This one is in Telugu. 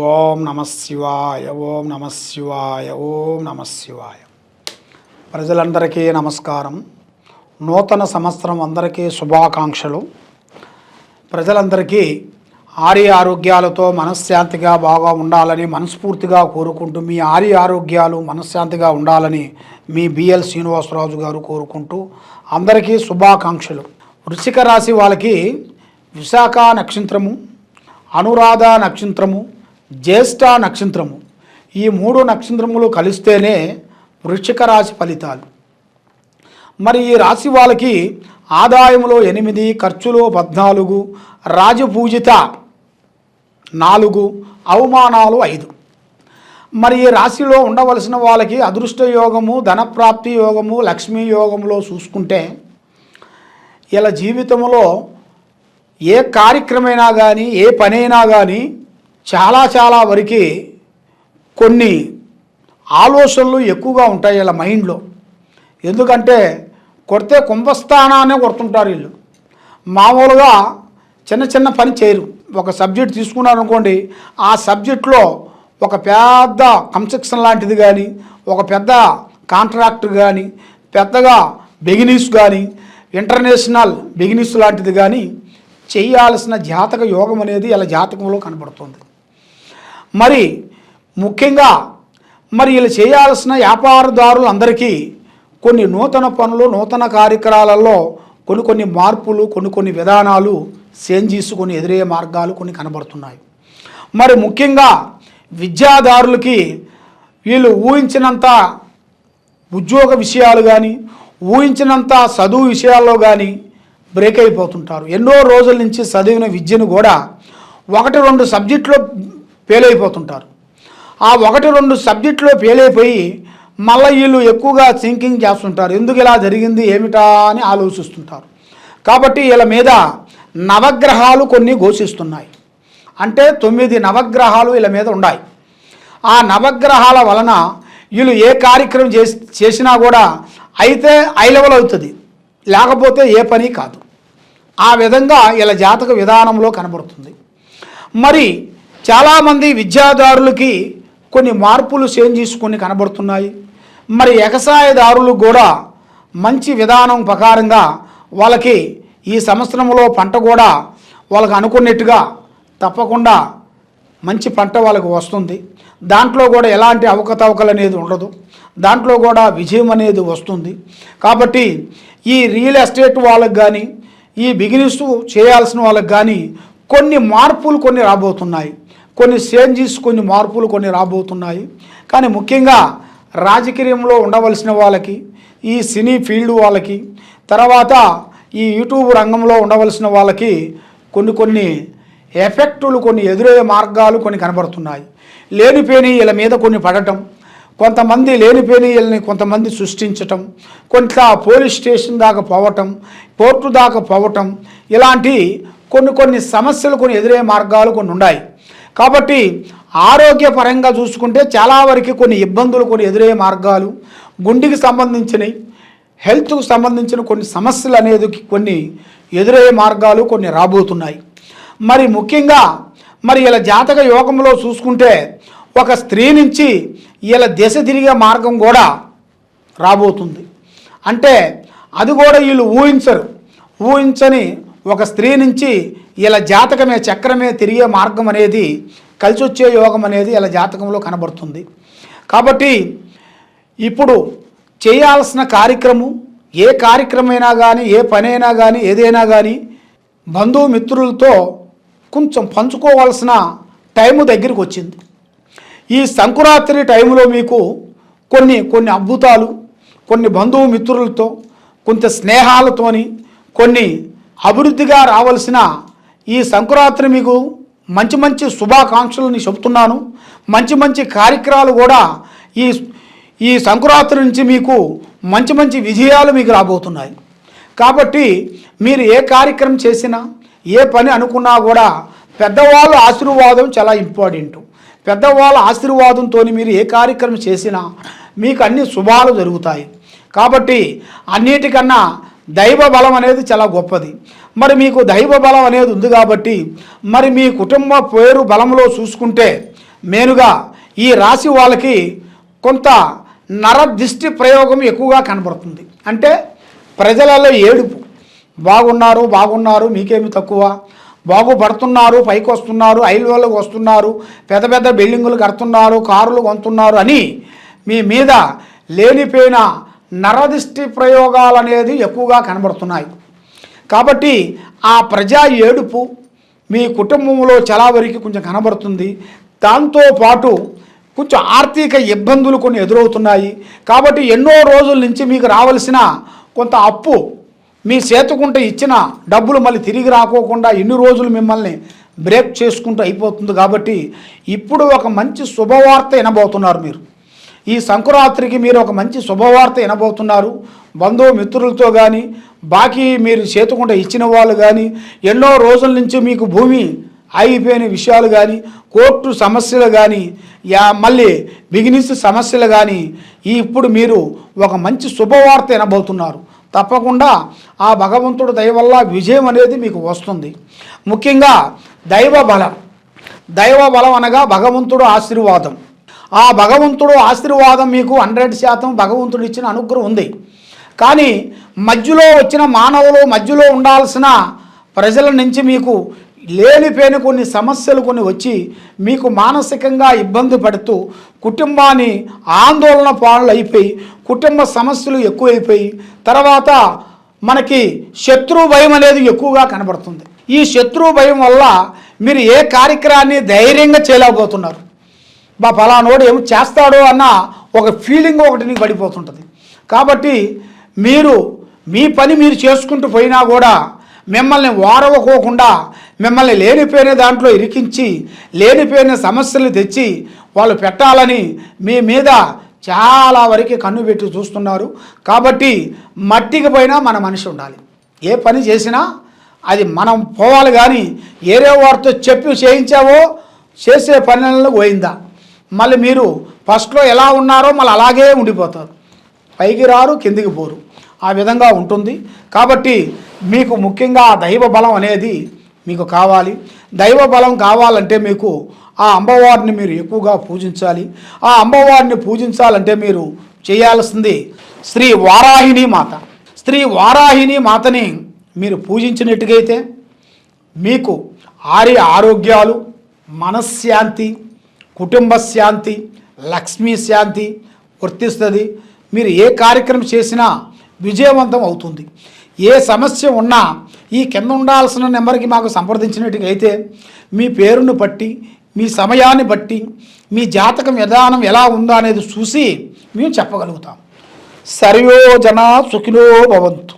ఓం నమ శివాయ, ఓం నమ శివాయ, ఓం నమ శివాయ. ప్రజలందరికీ నమస్కారం. నూతన సంవత్సరం అందరికీ శుభాకాంక్షలు. ప్రజలందరికీ ఆరోగ్యాలతో మనశ్శాంతిగా బాగా ఉండాలని మనస్ఫూర్తిగా కోరుకుంటూ, మీ ఆరోగ్యాలు మనశ్శాంతిగా ఉండాలని మీ బిఎల్ శ్రీనివాసరాజు గారు కోరుకుంటూ అందరికీ శుభాకాంక్షలు. వృశ్చిక రాశి వాళ్ళకి విశాఖ నక్షత్రము, అనురాధ నక్షత్రము, జ్యేష్ఠ నక్షత్రము, ఈ 3 నక్షత్రములు కలిస్తేనే వృశ్చిక రాశి ఫలితాలు. మరి ఈ రాశి వాళ్ళకి ఆదాయములో 8, ఖర్చులో 14, రాజపూజిత 4, అవమానాలు 5. మరి ఈ రాశిలో ఉండవలసిన వాళ్ళకి అదృష్ట యోగము, ధనప్రాప్తి యోగము, లక్ష్మీ యోగములో చూసుకుంటే ఇలా జీవితంలో ఏ కార్యక్రమైనా కానీ ఏ పనైనా కానీ చాలా వరకు కొన్ని ఆలోచనలు ఎక్కువగా ఉంటాయి ఇలా మైండ్లో. ఎందుకంటే కొడితే కుంభస్థానాన్ని కొడుతుంటారు వీళ్ళు. మామూలుగా చిన్న పని చేయరు. ఒక సబ్జెక్ట్ తీసుకున్నారనుకోండి, ఆ సబ్జెక్ట్లో ఒక పెద్ద కన్స్ట్రక్షన్ లాంటిది కానీ, ఒక పెద్ద కాంట్రాక్ట్ కానీ, పెద్దగా బిజినెస్ కానీ, ఇంటర్నేషనల్ బిజినెస్ లాంటిది కానీ చేయాల్సిన జాతక యోగం అనేది ఇలా జాతకంలో కనబడుతుంది. మరి ముఖ్యంగా ఇలా చేయాల్సిన వ్యాపారదారులు అందరికీ కొన్ని నూతన పనులు, నూతన కార్యక్రమాలలో కొన్ని మార్పులు, కొన్ని విధానాలు చేంజెస్, కొన్ని ఎదురయ్యే మార్గాలు కొన్ని కనబడుతున్నాయి. మరి ముఖ్యంగా విద్యాదారులకి వీళ్ళు ఊహించినంత ఉద్యోగ విషయాలు కానీ, ఊహించినంత చదువు విషయాల్లో కానీ బ్రేక్ అయిపోతుంటారు. ఎన్నో రోజుల నుంచి చదివిన విద్యను కూడా 1-2 సబ్జెక్టులో ఫెయిల్ అయిపోతుంటారు. ఆ 1-2 సబ్జెక్టులో ఫెయిల్ అయిపోయి మళ్ళీ వీళ్ళు ఎక్కువగా థింకింగ్ చేస్తుంటారు. ఎందుకు ఇలా జరిగింది ఏమిటా అని ఆలోచిస్తుంటారు. కాబట్టి వీళ్ళ మీద నవగ్రహాలు కొన్ని ఘోషిస్తున్నాయి. అంటే 9 నవగ్రహాలు వీళ్ళ మీద ఉన్నాయి. ఆ నవగ్రహాల వలన వీళ్ళు ఏ కార్యక్రమం చేసినా కూడా అయితే హై లెవెల్ అవుతుంది, లేకపోతే ఏ పని కాదు. ఆ విధంగా ఇలా జాతక విధానంలో కనబడుతుంది. మరి చాలామంది విద్యాదారులకి కొన్ని మార్పులు చేంజెస్ కొన్ని కనబడుతున్నాయి. మరి వ్యవసాయదారులకు కూడా మంచి విధానం ప్రకారంగా వాళ్ళకి ఈ సంవత్సరంలో పంట కూడా వాళ్ళకి అనుకున్నట్టుగా తప్పకుండా మంచి పంట వాళ్ళకి వస్తుంది. దాంట్లో కూడా ఎలాంటి అవకతవకలు అనేది ఉండదు. దాంట్లో కూడా విజయం అనేది వస్తుంది. కాబట్టి ఈ రియల్ ఎస్టేట్ వాళ్ళకి కానీ, ఈ బిజినెస్ చేయాల్సిన వాళ్ళకి కానీ కొన్ని మార్పులు కొన్ని రాబోతున్నాయి. కొన్ని చేంజెస్, కొన్ని మార్పులు కొన్ని రాబోతున్నాయి. కానీ ముఖ్యంగా రాజకీయంలో ఉండవలసిన వాళ్ళకి, ఈ సినీ ఫీల్డ్ వాళ్ళకి, తర్వాత ఈ యూట్యూబ్ రంగంలో ఉండవలసిన వాళ్ళకి కొన్ని ఎఫెక్టులు, కొన్ని ఎదురయ్యే మార్గాలు కొన్ని కనబడుతున్నాయి. లేనిపోని వీళ్ళ మీద కొన్ని పడటం, కొంతమంది లేనిపోని వీళ్ళని కొంతమంది సృష్టించటం, కొంత పోలీస్ స్టేషన్ దాకా పోవటం, కోర్టు దాకా పోవటం, ఇలాంటి కొన్ని సమస్యలు, కొన్ని ఎదురయ్యే మార్గాలు కొన్ని ఉన్నాయి. కాబట్టి ఆరోగ్యపరంగా చూసుకుంటే చాలా వరకు కొన్ని ఇబ్బందులు, కొన్ని ఎదురయ్యే మార్గాలు, గుండెకి సంబంధించినవి, హెల్త్కు సంబంధించిన కొన్ని సమస్యలు అనేది కొన్ని ఎదురయ్యే మార్గాలు కొన్ని రాబోతున్నాయి. మరి ముఖ్యంగా ఇలా జాతక యోగంలో చూసుకుంటే ఒక స్త్రీ నుంచి ఇలా దిశ తిరిగే మార్గం కూడా రాబోతుంది. అంటే అది కూడా వీళ్ళు ఊహించని ఒక స్త్రీ నుంచి ఇలా జాతకమే చక్రమే తిరిగే మార్గం అనేది, కలిసి వచ్చే యోగం అనేది ఇలా జాతకంలో కనబడుతుంది. కాబట్టి ఇప్పుడు చేయాల్సిన కార్యక్రమం, ఏ కార్యక్రమైనా కానీ, ఏ పనైనా కానీ, ఏదైనా కానీ బంధుమిత్రులతో కొంచెం పంచుకోవాల్సిన టైము దగ్గరికి వచ్చింది. ఈ సంక్రాంతి టైంలో మీకు కొన్ని అద్భుతాలు, కొన్ని బంధుమిత్రులతో, కొంత స్నేహాలతోని కొన్ని అభివృద్ధిగా రావాల్సిన ఈ సంక్రాంతి మీకు మంచి శుభాకాంక్షలని చెబుతున్నాను. మంచి కార్యక్రమాలు కూడా ఈ సంక్రాంతి నుంచి మీకు మంచి విజయాలు మీకు రాబోతున్నాయి. కాబట్టి మీరు ఏ కార్యక్రమం చేసినా, ఏ పని అనుకున్నా కూడా పెద్దవాళ్ళ ఆశీర్వాదం చాలా ఇంపార్టెంట్. పెద్దవాళ్ళ ఆశీర్వాదంతో మీరు ఏ కార్యక్రమం చేసినా మీకు అన్ని శుభాలు జరుగుతాయి. కాబట్టి అన్నిటికన్నా దైవ బలం అనేది చాలా గొప్పది. మరి మీకు దైవ బలం అనేది ఉంది కాబట్టి మరి మీ కుటుంబ పేరు బలంలో చూసుకుంటే మెయిన్గా ఈ రాశి వాళ్ళకి కొంత నరదిష్టి ప్రయోగం ఎక్కువగా కనబడుతుంది. అంటే ప్రజలలో ఏడుపు, బాగున్నారు బాగున్నారు మీకేమి తక్కువ, బాగుపడుతున్నారు పైకి వస్తున్నారు, హైవేలకు వస్తున్నారు, పెద్ద పెద్ద బిల్డింగులు కడుతున్నారు, కారులు కొంటున్నారు అని మీ మీద లేనిపోయిన నరదిష్టి ప్రయోగాలు అనేది ఎక్కువగా కనబడుతున్నాయి. కాబట్టి ఆ ప్రజా ఏడుపు మీ కుటుంబంలో చాలా వరకు కొంచెం కనబడుతుంది. దాంతోపాటు కొంచెం ఆర్థిక ఇబ్బందులు కొన్ని ఎదురవుతున్నాయి. కాబట్టి ఎన్నో రోజుల నుంచి మీకు రావాల్సిన కొంత అప్పు మీ చేతుకుంటే ఇచ్చిన డబ్బులు మళ్ళీ తిరిగి రాకోకుండా ఎన్ని రోజులు మిమ్మల్ని బ్రేక్ చేసుకుంటూ అయిపోతుంది. కాబట్టి ఇప్పుడు ఒక మంచి శుభవార్త వినబోతున్నారు. మీరు ఈ సంక్రాంతికి మీరు ఒక మంచి శుభవార్త వినబోతున్నారు. బంధుమిత్రులతో కానీ, బాకీ మీరు చేతుకుంటే ఇచ్చిన వాళ్ళు కానీ, ఎన్నో రోజుల నుంచి మీకు భూమి ఆగిపోయిన విషయాలు కానీ, కోర్టు సమస్యలు కానీ, మళ్ళీ బిగినిస్ సమస్యలు కానీ, ఇప్పుడు మీరు ఒక మంచి శుభవార్త వినబోతున్నారు. తప్పకుండా ఆ భగవంతుడు దయ వల్ల విజయం అనేది మీకు వస్తుంది. ముఖ్యంగా దైవ బలం అనగా భగవంతుడు ఆశీర్వాదం. ఆ భగవంతుడు ఆశీర్వాదం మీకు 100% భగవంతుడు ఇచ్చిన అనుగ్రహం ఉంది. కానీ మధ్యలో వచ్చిన మానవులు, మధ్యలో ఉండాల్సిన ప్రజల నుంచి మీకు లేనిపోయిన కొన్ని సమస్యలు కొన్ని వచ్చి మీకు మానసికంగా ఇబ్బంది పడుతూ కుటుంబాన్ని ఆందోళన పాలు అయిపోయి కుటుంబ సమస్యలు ఎక్కువైపోయి తర్వాత మనకి శత్రు భయం అనేది ఎక్కువగా కనబడుతుంది. ఈ శత్రు భయం వల్ల మీరు ఏ కార్యక్రమాన్ని ధైర్యంగా చేయలేకపోతున్నారు. ఫలానోడు ఏమి చేస్తాడో అన్న ఒక ఫీలింగ్ ఒకటి నీకు పడిపోతుంటుంది. కాబట్టి మీరు మీ పని మీరు చేసుకుంటూ పోయినా కూడా మిమ్మల్ని వారవకోకుండా మిమ్మల్ని లేనిపోయిన దాంట్లో ఇరికించి లేనిపోయిన సమస్యలు తెచ్చి వాళ్ళు పెట్టాలని మీ మీద చాలా వరకు కన్ను పెట్టి చూస్తున్నారు. కాబట్టి మట్టికి పోయినా మన మనిషి ఉండాలి. ఏ పని చేసినా అది మనం పోవాలి. కానీ ఏరే వారితో చెప్పి చేయించావో చేసే పనులను పోయిందా మళ్ళీ మీరు ఫస్ట్లో ఎలా ఉన్నారో మళ్ళీ అలాగే ఉండిపోతారు. పైకి రారు, కిందికి పోరు. ఆ విధంగా ఉంటుంది. కాబట్టి మీకు ముఖ్యంగా దైవ బలం అనేది మీకు కావాలి. దైవ బలం కావాలంటే మీకు ఆ అమ్మవారిని మీరు ఎక్కువగా పూజించాలి. ఆ అమ్మవారిని పూజించాలంటే మీరు చేయాల్సింది శ్రీ వారాహిణి మాత. శ్రీ వారాహిణి మాతని మీరు పూజించినట్టుగైతే మీకు ఆరోగ్యాలు, మనశ్శాంతి, కుటుంబ శాంతి, లక్ష్మీ శాంతి వర్తిస్తుంది. మీరు ఏ కార్యక్రమం చేసినా విజయవంతం అవుతుంది. ఏ సమస్య ఉన్నా ఈ కింద ఉండాల్సిన నెంబర్కి మాకు సంప్రదించినట్టుగైతే మీ పేరును బట్టి, మీ సమయాన్ని బట్టి, మీ జాతకం విధానం ఎలా ఉందో అనేది చూసి మేము చెప్పగలుగుతాం. సర్వే జనా సుఖినో భవంతు.